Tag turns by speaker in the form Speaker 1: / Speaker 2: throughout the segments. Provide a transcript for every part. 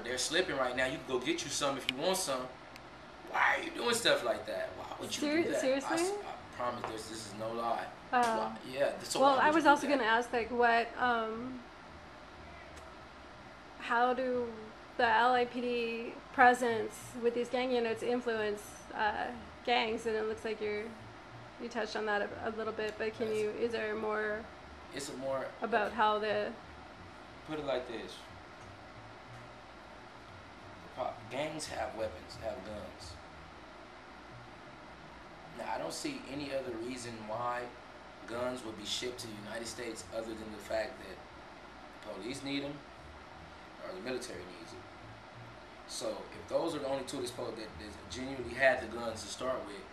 Speaker 1: they're slipping right now. You can go get you some if you want some. Why are you doing stuff like that? Why would you do that?
Speaker 2: Seriously?
Speaker 1: I promise this is no lie. Yeah. So
Speaker 2: well, I was also going to ask, like, what, how do the LAPD presence with these gang units influence gangs? And it looks like you touched on that a little bit, but is there more?
Speaker 1: It's a more
Speaker 2: about how the.
Speaker 1: Put it like this. Gangs have weapons, have guns. Now, I don't see any other reason why guns would be shipped to the United States other than the fact that the police need them or the military needs it. So, if those are the only two that genuinely had the guns to start with,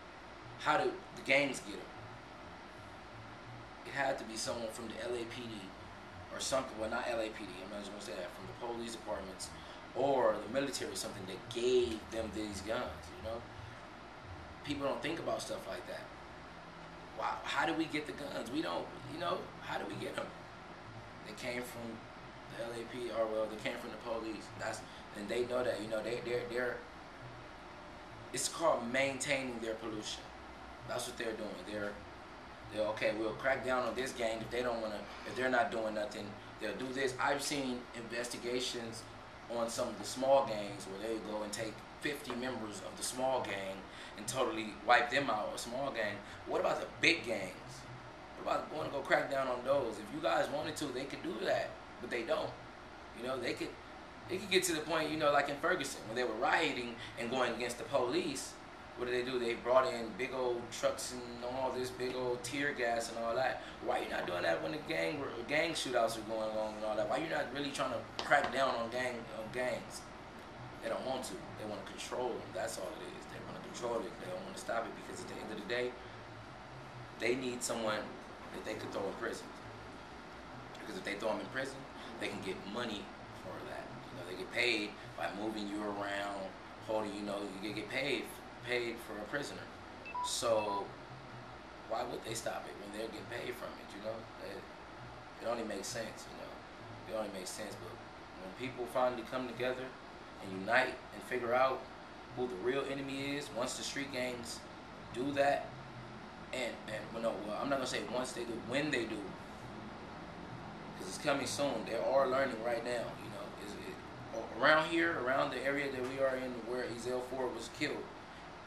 Speaker 1: how did the gangs get them? It had to be someone from the LAPD or something. Well, not LAPD. I'm not just going to say that. From the police departments or the military, something that gave them these guns. You know, people don't think about stuff like that. Wow, how do we get the guns? We don't. You know, how do we get them? They came from the LAPD, or well, they came from the police. And they know that. You know, they're. It's called maintaining their pollution. That's what they're doing. They're okay. We'll crack down on this gang if they don't want to. If they're not doing nothing, they'll do this. I've seen investigations on some of the small gangs where they go and take 50 members of the small gang and totally wipe them out. A small gang. What about the big gangs? What about going to go crack down on those? If you guys wanted to, they could do that, but they don't. You know, they could get to the point, you know, like in Ferguson when they were rioting and going against the police. What did they do? They brought in big old trucks and all this big old tear gas and all that. Why are you not doing that when the gang shootouts are going on and all that? Why are you not really trying to crack down on gangs? They don't want to. They want to control them. That's all it is. They want to control it. They don't want to stop it because at the end of the day, they need someone that they could throw in prison. Because if they throw them in prison, they can get money for that. You know, they get paid by moving you around, holding. You know, you get paid for a prisoner. So why would they stop it when they're getting paid from it? You know, it only makes sense. You know, it only makes sense. But when people finally come together and unite and figure out who the real enemy is, once the street gangs do that, well, I'm not gonna say once they do, when they do, because it's coming soon. They are learning right now. You know, around here, around the area that we are in, where Ezell Ford was killed.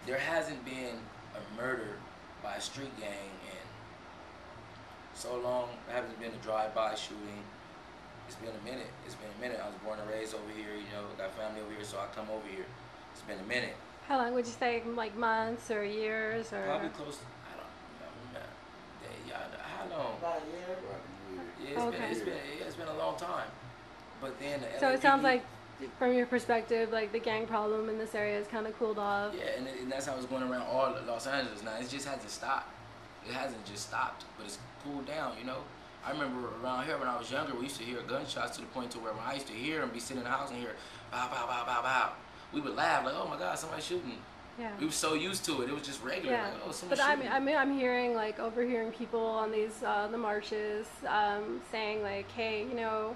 Speaker 1: There hasn't been a murder by a street gang in so long. There hasn't been a drive-by shooting. It's been a minute. I was born and raised over here, you know, got family over here, so I come over here. It's been a minute.
Speaker 2: How long would you say, like months or years? Or
Speaker 1: probably close to, I don't know. How long?
Speaker 3: About a year.
Speaker 1: Yeah, it's been a long time. But then
Speaker 2: so it sounds like, from your perspective, like the gang problem in this area has kind of cooled off.
Speaker 1: Yeah, and that's how it's going around all Los Angeles now. It just hasn't stopped. It hasn't just stopped, but it's cooled down, you know. I remember around here when I was younger, we used to hear gunshots to the point to where when I used to hear them, be sitting in the house and hear bow, bow, bow, bow, bow, we would laugh like, oh my God, somebody's shooting.
Speaker 2: Yeah.
Speaker 1: We were so used to it. It was just regular.
Speaker 2: Yeah.
Speaker 1: Like, oh, someone's
Speaker 2: but
Speaker 1: shooting.
Speaker 2: I'm hearing, like, overhearing people on these the marches saying, like, hey, you know,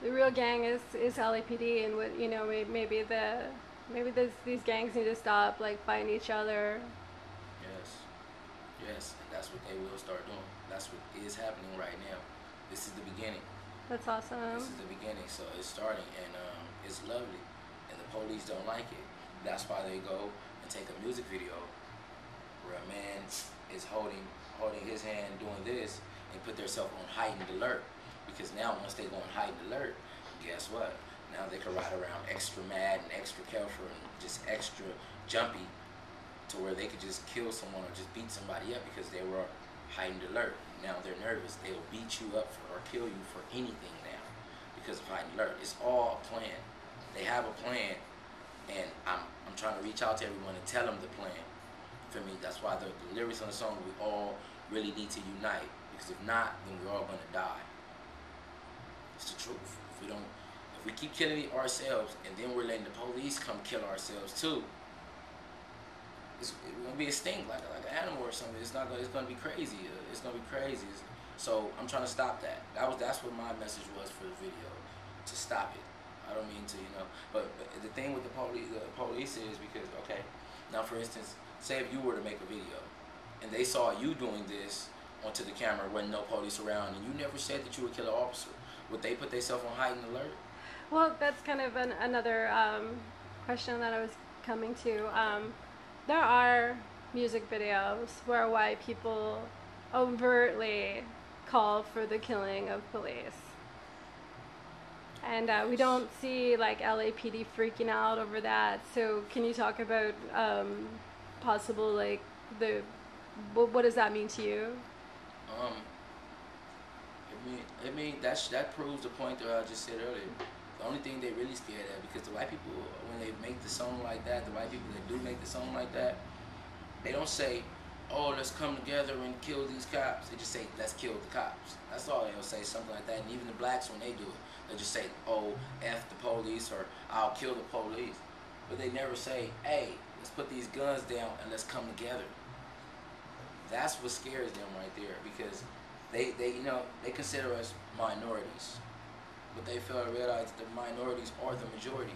Speaker 2: the real gang is LAPD, and what, you know, maybe these gangs need to stop, like, fighting each other.
Speaker 1: Yes, and that's what they will start doing. That's what is happening right now. This is the beginning.
Speaker 2: That's awesome.
Speaker 1: This is the beginning, so it's starting, and it's lovely, and the police don't like it. That's why they go and take a music video where a man is holding his hand doing this and put themselves on heightened alert. Because now once they go on heightened alert, guess what? Now they can ride around extra mad and extra careful and just extra jumpy to where they could just kill someone or just beat somebody up because they were heightened alert. Now they're nervous. They'll beat you up or kill you for anything now because of heightened alert. It's all a plan. They have a plan, and I'm trying to reach out to everyone and tell them the plan. For me, that's why the lyrics on the song, we all really need to unite, because if not, then we're all gonna die. It's the truth. If we keep killing ourselves and then we're letting the police come kill ourselves too, it's gonna be a stink like an animal or something. It's gonna be crazy. It's gonna be crazy. So I'm trying to stop that. That's what my message was for the video, to stop it. I don't mean to, but the thing with the police is because, okay, now for instance, say if you were to make a video and they saw you doing this onto the camera, wasn't no police around, and you never said that you would kill an officer, would they put themselves on heightened alert?
Speaker 2: Well, that's kind of another question that I was coming to. There are music videos where white people overtly call for the killing of police. And we don't see like LAPD freaking out over that. So can you talk about possible like what does that mean to you?
Speaker 1: I mean that proves the point that I just said earlier. The only thing they really scared at, because the white people, when they make the song like that, the white people that do make the song like that, they don't say, oh, let's come together and kill these cops. They just say, let's kill the cops. That's all they'll say, something like that. And even the blacks, when they do it, they'll just say, oh, F the police, or I'll kill the police. But they never say, hey, let's put these guns down and let's come together. That's what scares them right there, because they consider us minorities. But they fail to realize that the minorities are the majority.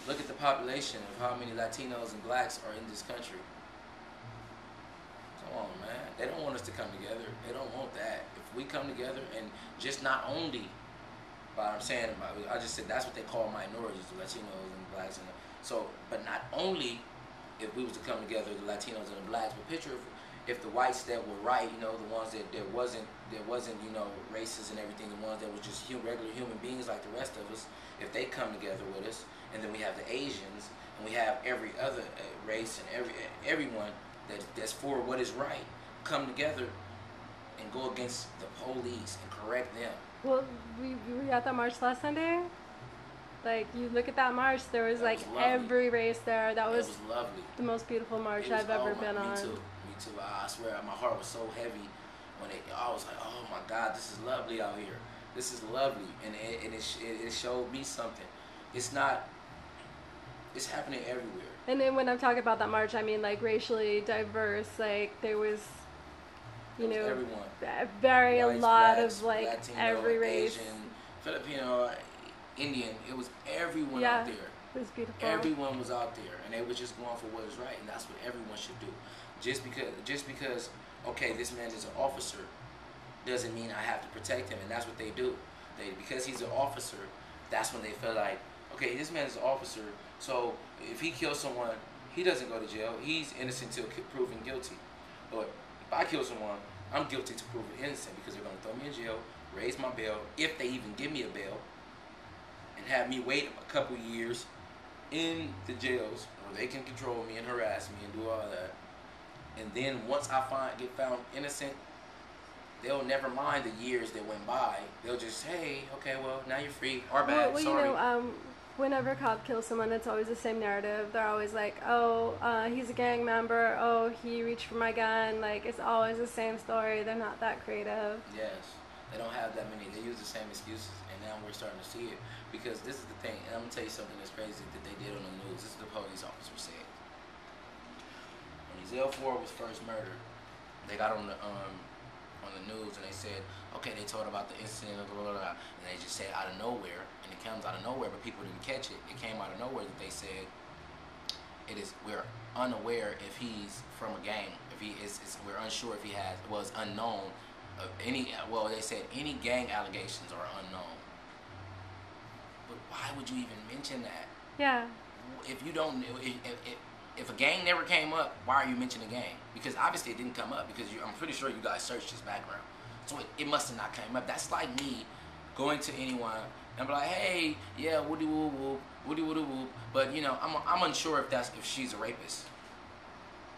Speaker 1: Look at the population of how many Latinos and blacks are in this country. Come on, man. They don't want us to come together. They don't want that. If we come together and just not only, but I'm saying, I just said that's what they call minorities, the Latinos and blacks. But not only if we was to come together, the Latinos and the blacks, but picture if the whites that were right, the ones that there wasn't, racists and everything, the ones that was just regular human beings like the rest of us, if they come together with us, and then we have the Asians, and we have every other race and everyone that's for what is right, come together and go against the police and correct them.
Speaker 2: Well, we were at that march last Sunday. Like, you look at that march, there was like every race there. That was
Speaker 1: lovely.
Speaker 2: The most beautiful march I've ever been on.
Speaker 1: Me too. I swear, my heart was so heavy when I was like, oh my God, this is lovely out here. This is lovely, and it showed me something. It's happening everywhere.
Speaker 2: And then when I'm talking about that march, I mean like racially diverse. Like there was,
Speaker 1: everyone.
Speaker 2: A
Speaker 1: Whites,
Speaker 2: lot
Speaker 1: blacks,
Speaker 2: of like
Speaker 1: Latino,
Speaker 2: every race.
Speaker 1: Asian, Filipino, Indian. It was everyone out there.
Speaker 2: It was beautiful.
Speaker 1: Everyone was out there, and they were just going for what is right, and that's what everyone should do. Just because, okay, this man is an officer, doesn't mean I have to protect him, and that's what they do. Because he's an officer, that's when they feel like, okay, this man is an officer, so if he kills someone, he doesn't go to jail. He's innocent till proven guilty. But if I kill someone, I'm guilty to proven innocent, because they're going to throw me in jail, raise my bail, if they even give me a bail, and have me wait a couple years in the jails where they can control me and harass me and do all that. And then once I get found innocent, they'll never mind the years that went by. They'll just, hey, okay, well, now you're free. Our bad, sorry.
Speaker 2: Whenever a cop kills someone, it's always the same narrative. They're always like, oh, he's a gang member. Oh, he reached for my gun. Like, it's always the same story. They're not that creative.
Speaker 1: Yes. They don't have that many. They use the same excuses, and now we're starting to see it. Because this is the thing, and I'm going to tell you something that's crazy that they did on the news. This is the police officer said. When Ezell Ford was first murdered, they got on the news and they said, okay, they told about the incident, blah, blah, blah, and they just said out of nowhere, and it comes out of nowhere, but people didn't catch it. It came out of nowhere that they said we're unaware if he's from a gang, we're unsure if he was unknown of they said any gang allegations are unknown. But why would you even mention that?
Speaker 2: Yeah.
Speaker 1: If you don't, if a gang never came up, why are you mentioning a gang? Because obviously it didn't come up, because I'm pretty sure you guys searched his background. So it must have not came up. That's like me going to anyone and be like, hey, yeah, woody woo woo, woody woody woo. But I'm unsure if she's a rapist.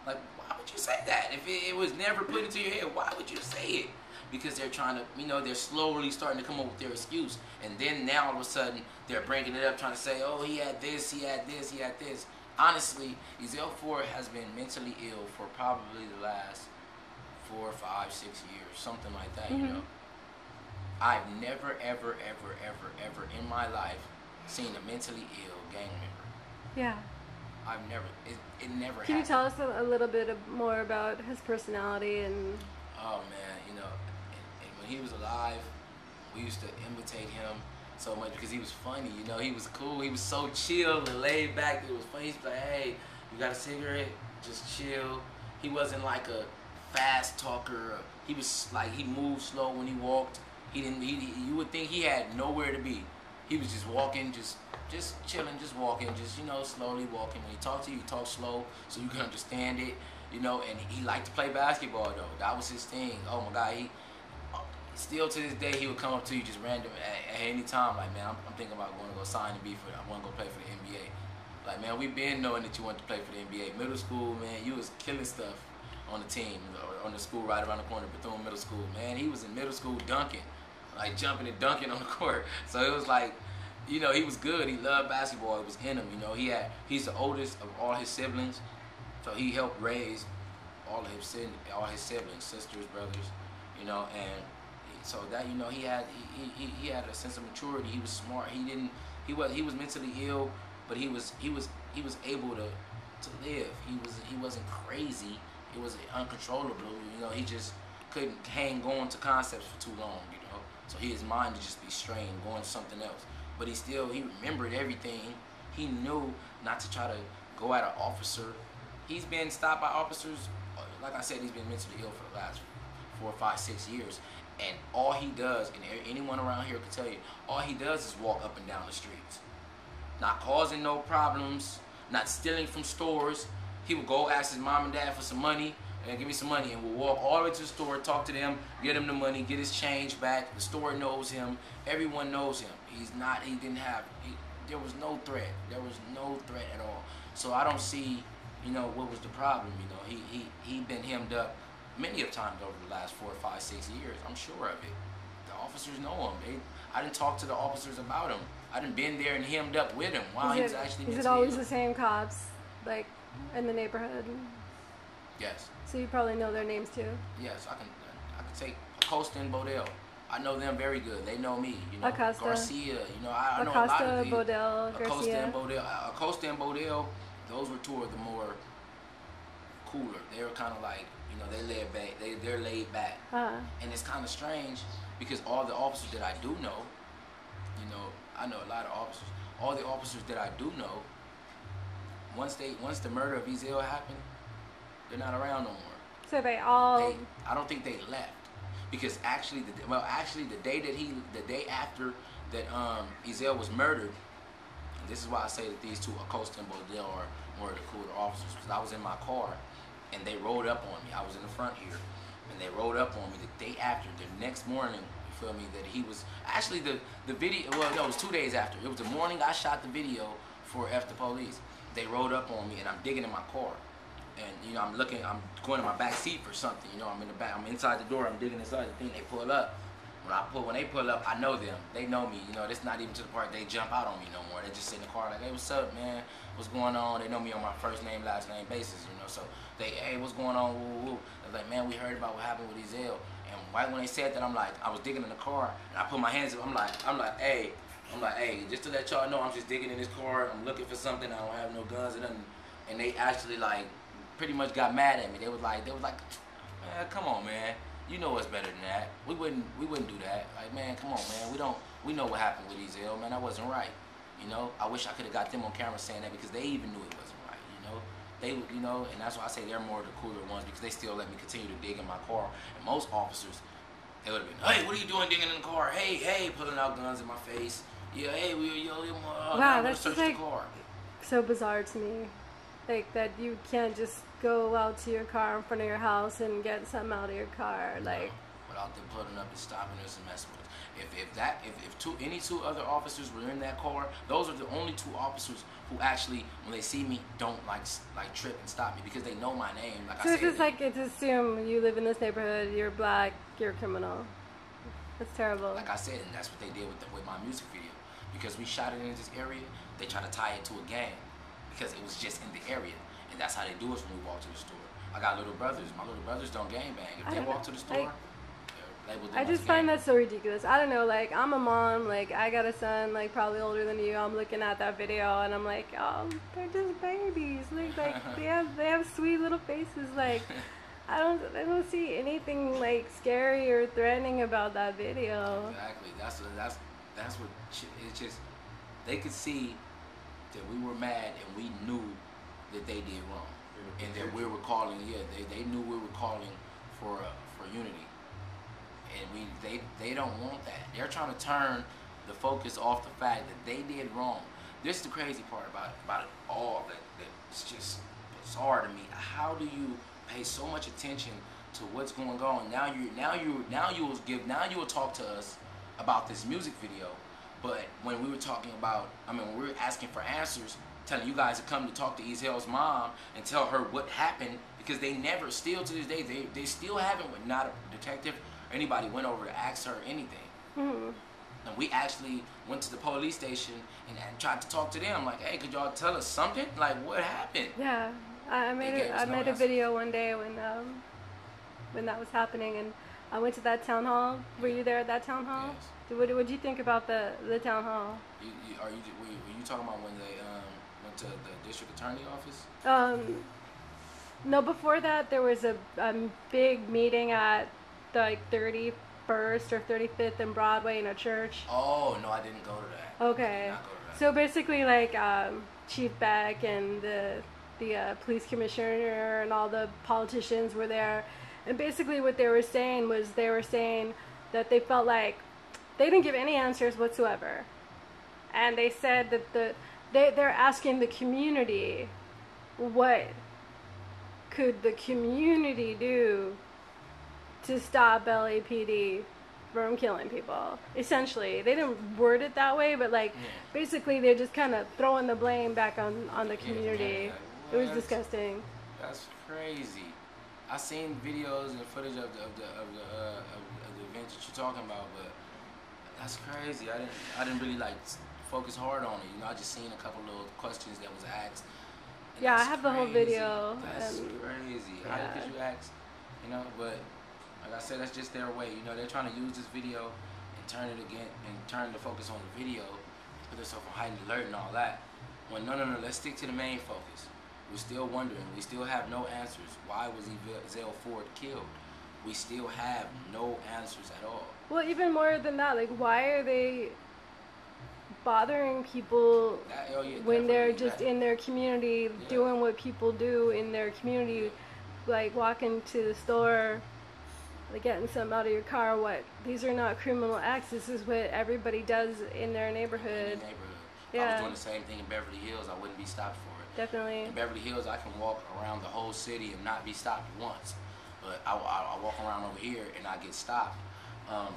Speaker 1: Like, why would you say that? If it was never put into your head, why would you say it? Because they're trying to, they're slowly starting to come up with their excuse. And then now all of a sudden, they're bringing it up, trying to say, oh, he had this, he had this, he had this. Honestly, Ezell Ford has been mentally ill for probably the last 4, 5, 6 years, something like that,
Speaker 2: Mm-hmm.
Speaker 1: I've never, ever, ever, ever, ever in my life seen a mentally ill gang member.
Speaker 2: Yeah.
Speaker 1: I've never, it never happened.
Speaker 2: Can you tell us a little bit more about his personality and...
Speaker 1: Oh, man, and when he was alive, we used to imitate him. so much because he was funny. You know, he was cool. He was so chill and laid back. It was funny. He's like, hey, you got a cigarette? Just chill. He wasn't like a fast talker. He was like, he moved slow when he walked. He didn't. You would think he had nowhere to be. He was just walking, just chilling, just walking, just, you know, slowly walking. When he talked to you, he talked slow so you can understand it. You know, and he liked to play basketball though. That was his thing. Oh my God, he still to this day he would come up to you just random at any time. Like, man, I'm thinking about going to go sign and be for. I want to go play for the NBA. Like, man, we've been knowing that you wanted to play for the NBA. Middle school, man, you was killing stuff on the team, on the school right around the corner, Bethune Middle School. Man, he was in middle school dunking, like jumping and dunking on the court. So it was like, you know, he was good. He loved basketball. It was in him. You know, he's the oldest of all his siblings, so he helped raise all his siblings, sisters, brothers. You know, and so that, you know, he had a sense of maturity. He was smart. He was mentally ill, but he was able to live. He wasn't crazy. It was uncontrollable. You know, he just couldn't hang on to concepts for too long. You know, so his mind would just be strained, going to something else. But he remembered everything. He knew not to try to go at an officer. He's been stopped by officers. Like I said, he's been mentally ill for the last 4, 5, 6 years. And all he does, and anyone around here can tell you, all he does is walk up and down the streets. Not causing no problems, not stealing from stores. He would go ask his mom and dad for some money, and give me some money, and we'll walk all the way to the store, talk to them, get him the money, get his change back. The store knows him. Everyone knows him. There was no threat. There was no threat at all. So I don't see, you know, what was the problem. You know, he been hemmed up many of times over the last 4, 5, 6 years. I'm sure of it. The officers know him. I didn't talk to the officers about him. I didn't been there and hemmed up with him while he was actually. Is
Speaker 2: it always the same cops, like in the neighborhood?
Speaker 1: Yes.
Speaker 2: So you probably know their names too.
Speaker 1: Yes, I can say Acosta and Bodell. I know them very good. They know me. You know,
Speaker 2: Acosta.
Speaker 1: Garcia. You know, I know a lot
Speaker 2: Acosta,
Speaker 1: of people.
Speaker 2: Bodell,
Speaker 1: Acosta
Speaker 2: Garcia.
Speaker 1: and Bodell. Acosta and Bodell. Those were two of the more cooler. They were kind of like, you know, they laid back. They're laid back. And it's kind of strange because all the officers that I do know, you know, I know a lot of officers. All the officers that I do know, once the murder of Ezell happened, they're not around no more.
Speaker 2: So they all.
Speaker 1: I don't think they left because actually, the day after that Ezell was murdered. And this is why I say that these two, Acosta and Bodell, are more of the cooler officers. Because I was in my car, and they rode up on me. I was in the front here, and they rode up on me the day after. The next morning, you feel me? That he was actually the video. Well, no, it was 2 days after. It was the morning I shot the video for F the Police. They rode up on me, and I'm digging in my car. And, you know, I'm going to my back seat for something. You know, I'm in the back. I'm inside the door. I'm digging inside the thing. They pull up. When they pull up, I know them. They know me. You know, it's not even to the part they jump out on me no more. They just sit in the car like, hey, what's up, man? What's going on? They know me on my first name, last name basis. You know, so hey, what's going on? Woo, woo. They're like, man, we heard about what happened with Ezell. And right when they said that, I'm like, I was digging in the car, and I put my hands up. I'm like, hey, just to let y'all know, I'm just digging in this car. I'm looking for something. I don't have no guns or nothing. And they actually like pretty much got mad at me. They was like, man, come on, man. You know us better than that. We wouldn't do that. Like, man, come on, man. We know what happened with Ezell, man. That wasn't right. You know, I wish I could have got them on camera saying that because they even knew it wasn't right. You know, and that's why I say they're more the cooler ones because they still let me continue to dig in my car. And most officers, they would have been, hey, what are you doing digging in the car? Hey, pulling out guns in my face. Yeah, hey,
Speaker 2: wow, that's just like
Speaker 1: the car.
Speaker 2: So bizarre to me. Like that you can't just go out to your car in front of your house and get something out of your car, like.
Speaker 1: Without them pulling up and stopping us and messing with us. If any two other officers were in that car, those are the only two officers who actually, when they see me, don't like trip and stop me because they know my name. Like
Speaker 2: so
Speaker 1: I
Speaker 2: it's just like it's assumed you live in this neighborhood, you're black, you're a criminal. That's terrible.
Speaker 1: Like I said, and that's what they did with my music video because we shot it in this area. They try to tie it to a gang because it was just in the area. And that's how they do us when we walk to the store. I got little brothers. My little brothers don't gangbang. If they walk to the store, they're labeled
Speaker 2: I just find that so ridiculous. I don't know, like, I'm a mom, like, I got a son, like, probably older than you. I'm looking at that video, and I'm like, oh, they're just babies. Like they have sweet little faces. Like, I don't see anything, like, scary or threatening about that video.
Speaker 1: Exactly. That's what it's just. They could see that we were mad and we knew that they did wrong, and that we were calling. Yeah, they knew we were calling for unity, and they don't want that. They're trying to turn the focus off the fact that they did wrong. This is the crazy part about it all. That's just bizarre to me. How do you pay so much attention to what's going on? Now you will talk to us about this music video. But when we were talking about, when we were asking for answers, telling you guys to come to talk to Ezell's mom and tell her what happened, because they never, still to this day, they still haven't, not a detective or anybody went over to ask her anything.
Speaker 2: Mm-hmm.
Speaker 1: And we actually went to the police station and tried to talk to them, like, hey, could y'all tell us something? Like, what happened?
Speaker 2: Yeah, I made a video one day when that was happening, and I went to that town hall. Were you there at that town hall?
Speaker 1: Yes.
Speaker 2: What did you think about the town hall?
Speaker 1: Were you talking about when they went to the district attorney office?
Speaker 2: No, before that there was a big meeting at the 31st or 35th and Broadway in a church.
Speaker 1: Oh no, I didn't go to that.
Speaker 2: Okay.
Speaker 1: I did not go to that.
Speaker 2: So basically, like Chief Beck and the police commissioner and all the politicians were there, and basically what they were saying that they felt like they didn't give any answers whatsoever, and they said that they're asking the community, what could the community do to stop LAPD from killing people? Essentially, they didn't word it that way, but basically they're just kind of throwing the blame back on the community. It was disgusting.
Speaker 1: That's crazy. I seen videos and footage of the event that you're talking about, but that's crazy. I didn't really focus hard on it. I just seen a couple little questions that was asked.
Speaker 2: Yeah, I have the whole video.
Speaker 1: That's crazy.
Speaker 2: Yeah.
Speaker 1: How could you ask? But like I said, that's just their way. They're trying to use this video and turn it again and turn the focus on the video, put themselves on heightened alert and all that. When no, let's stick to the main focus. We're still wondering. We still have no answers. Why was Ezell Ford killed? We still have no answers at all.
Speaker 2: Well, even more than that, why are they bothering people when they're just in their community doing what people do in their community, like walking to the store, getting something out of your car? These are not criminal acts. This is what everybody does in their neighborhood.
Speaker 1: If I was doing the same thing in Beverly Hills, I wouldn't be stopped for it.
Speaker 2: Definitely.
Speaker 1: In Beverly Hills, I can walk around the whole city and not be stopped once. But I walk around over here and I get stopped. And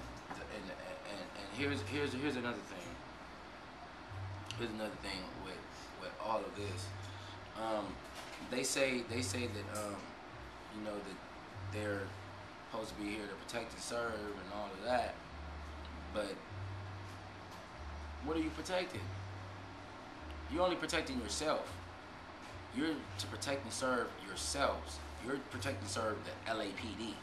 Speaker 1: here's another thing. Here's another thing with all of this. They say that that they're supposed to be here to protect and serve and all of that. But what are you protecting? You're only protecting yourself. You're to protect and serve yourselves. You're to protect and serve the LAPD.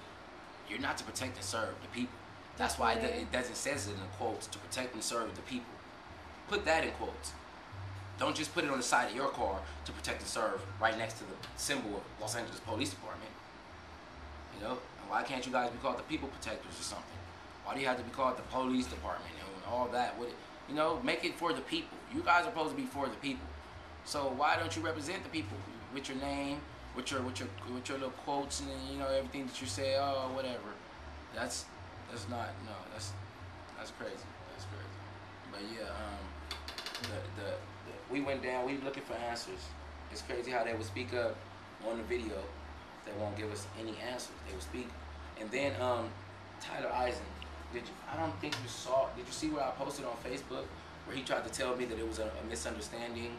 Speaker 1: You're not to protect and serve the people. That's why it doesn't say it in the quotes, to protect and serve the people. Put that in quotes. Don't just put it on the side of your car, to protect and serve, right next to the symbol of Los Angeles Police Department. And why can't you guys be called the people protectors or something? Why do you have to be called the police department and all that? Make it for the people. You guys are supposed to be for the people. So why don't you represent the people with your name, with your little quotes and everything that you say? Oh, whatever. That's crazy. That's crazy. But yeah, we went down. We looking for answers. It's crazy how they would speak up on the video. They won't give us any answers. They would speak, and then Tyler Eisen. I don't think you saw. Did you see what I posted on Facebook where he tried to tell me that it was a misunderstanding?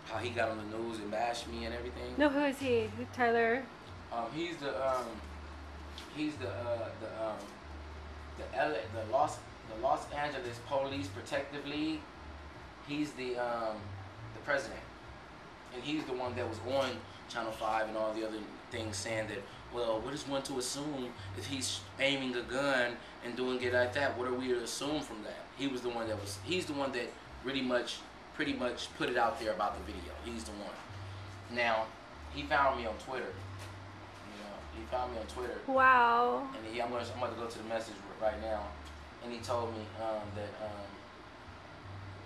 Speaker 1: How he got on the news and bashed me and everything.
Speaker 2: No, who is he? Tyler?
Speaker 1: He's the Los Angeles Police Protective League. He's the president, and he's the one that was on Channel 5 and all the other things saying that, well, what is one to assume if he's aiming a gun and doing it like that? What are we to assume from that? He's the one that pretty much put it out there about the video. He's the one. Now, he found me on Twitter. He found me on Twitter.
Speaker 2: Wow.
Speaker 1: And I'm going to go to the message right now. And he told me that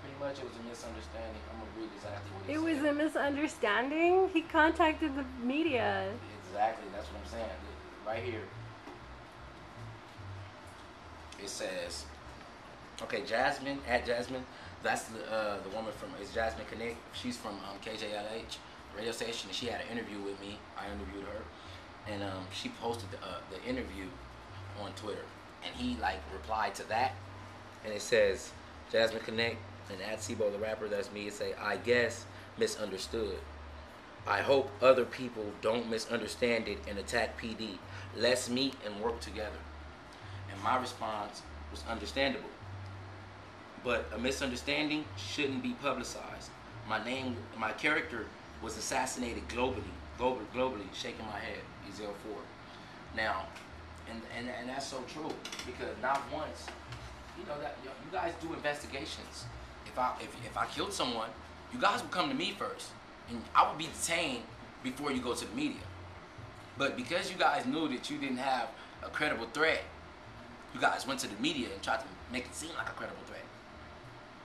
Speaker 1: pretty much it was a misunderstanding. I'm gonna read exactly what he
Speaker 2: It
Speaker 1: said.
Speaker 2: was a misunderstanding? He contacted the media.
Speaker 1: Exactly, that's what I'm saying. Right here. It says, okay, Jasmine, at Jasmine, that's the woman from, it's Jasmine Connect. She's from KJLH radio station, and she had an interview with me. I interviewed her, and she posted the interview on Twitter, and he like replied to that, and it says, Jasmine Connect, and at Ceebo the rapper, that's me, it say, I guess misunderstood. I hope other people don't misunderstand it and attack PD. Let's meet and work together. And my response was understandable. But a misunderstanding shouldn't be publicized. My character was assassinated globally, shaking my head, Ezell Ford. Now, and that's so true, because not once, you know, that you guys do investigations. If I killed someone, you guys would come to me first, and I would be detained before you go to the media. But because you guys knew that you didn't have a credible threat, you guys went to the media and tried to make it seem like a credible threat.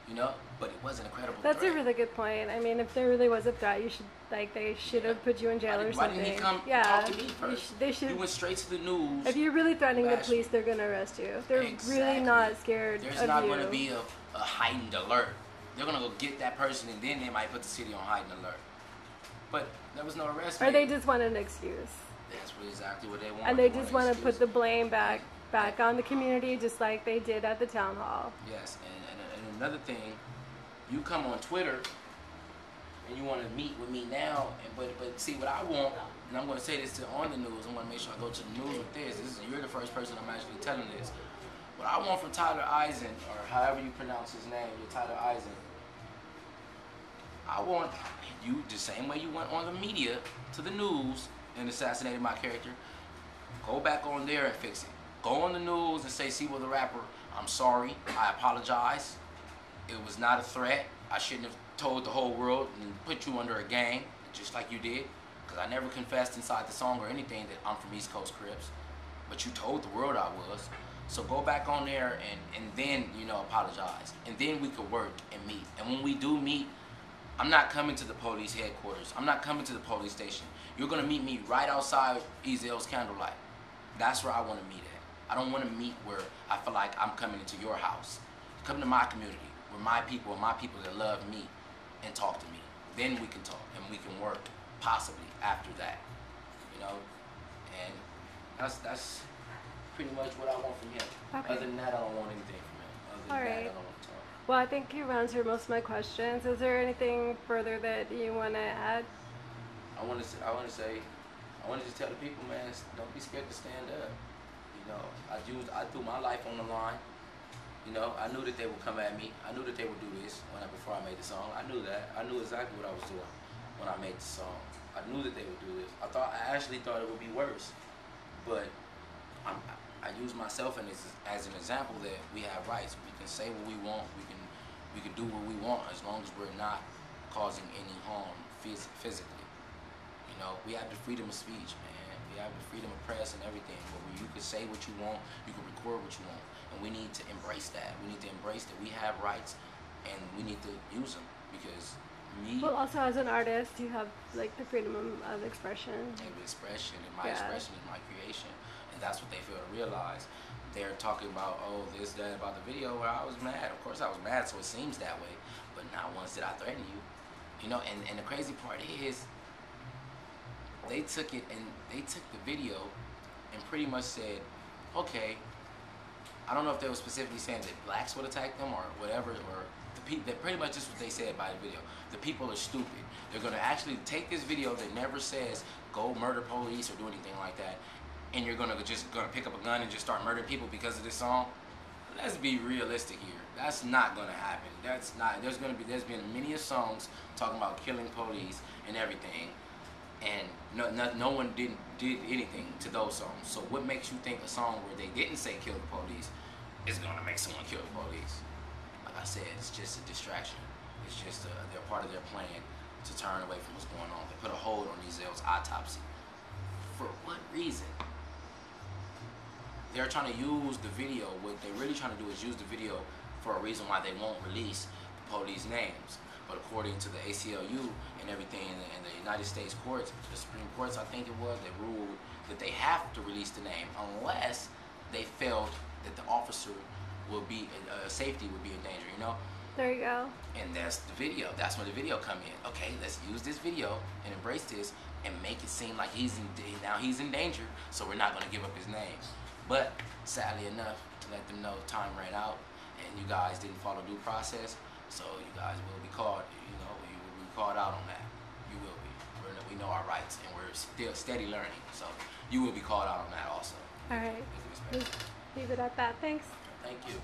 Speaker 1: You know, but it wasn't a credible threat.
Speaker 2: That's a really good they mean, if there really was a threat, you should, like, they should have put you in jail or something.
Speaker 1: Why didn't he come talk to me first?
Speaker 2: They should.
Speaker 1: You went straight to the news.
Speaker 2: If you're really threatening the police, they're gonna arrest you. If they're really not scared of you.
Speaker 1: There's not gonna be a heightened alert. They're gonna go get that person, and then they might put the city on heightened alert. But there was no arrest.
Speaker 2: Or they just wanted an excuse.
Speaker 1: That's exactly what they want.
Speaker 2: And they just want to put the blame back on the community, just like they did at the town hall.
Speaker 1: Yes, and another thing, you come on Twitter and you want to meet with me now, but see what I want, and I'm going to say this on the news. I'm going to make sure I go to the news with this. You're the first person I'm actually telling this. What I want from Tyler Eisen, or however you pronounce his name, you're Tyler Eisen. I want you, the same way you went on the media to the news and assassinated my character, go back on there and fix it. Go on the news and say, Ceebo the rapper, I'm sorry, I apologize. It was not a threat. I shouldn't have told the whole world and put you under a gang, just like you did, because I never confessed inside the song or anything that I'm from East Coast Crips, but you told the world I was. So go back on there and then, you know, apologize. And then we could work and meet. And when we do meet, I'm not coming to the police headquarters. I'm not coming to the police station. You're going to meet me right outside Ezell's Candlelight. That's where I want to meet at. I don't want to meet where I feel like I'm coming into your house. Come to my community, where my people that love me, and talk to me. Then we can talk and we can work possibly after that. You know? And that's pretty much what I want from him. Okay. Other than that, I don't want anything from him. Other than that, I don't want to talk.
Speaker 2: Well, I think you've answered most of my questions. Is there anything further that you want to add?
Speaker 1: I want to just tell the people, man, don't be scared to stand up. You know, I threw my life on the line. You know, I knew that they would come at me. I knew that they would do this before I made the song. I knew that. I knew exactly what I was doing when I made the song. I knew that they would do this. I actually thought it would be worse, but I use myself as an example that we have rights. We can say what we want. We can do what we want as long as we're not causing any harm physically. You know, we have the freedom of speech, man. We have the freedom of press and everything, where you can say what you want, you can record what you want, and we need to embrace that. We need to embrace that we have rights, and we need to use them, because
Speaker 2: well, also as an artist, you have like the freedom of expression.
Speaker 1: And expression, and my expression is my creation, and that's what they fail to realize. They're talking about, oh, this, that, about the video where I was mad. Of course I was mad, so it seems that way, but not once did I threaten you. You know, and the crazy part is, they took the video and pretty much said, okay, I don't know if they were specifically saying that blacks would attack them or whatever, or the people, that pretty much just what they said by the video. The people are stupid. They're going to actually take this video that never says go murder police or do anything like that, and you're just gonna pick up a gun and just start murdering people because of this song. Let's be realistic here. That's not gonna happen. That's not. There's been many songs talking about killing police and everything, and no one did anything to those songs. So what makes you think a song where they didn't say kill the police is gonna make someone kill the police? Like I said, it's just a distraction. It's just they're part of their plan to turn away from what's going on. They put a hold on Ezell's autopsy. For what reason? They're trying to use the video. What they're really trying to do is use the video for a reason why they won't release the police names. But according to the ACLU and everything in the United States courts, the Supreme Courts, I think it was, they ruled that they have to release the name unless they felt that the officer will be safety would be in danger. You know.
Speaker 2: There you go.
Speaker 1: And that's the video. That's when the video come in. Okay, let's use this video and embrace this and make it seem like now he's in danger. So we're not going to give up his name. But sadly enough, to let them know time ran out and you guys didn't follow due process. So you guys will be called. You know, you will be called out on that. You will be. We know our rights and we're still steady learning. So you will be called out on that also.
Speaker 2: All right. Leave it at that. Thanks.
Speaker 1: Thank you.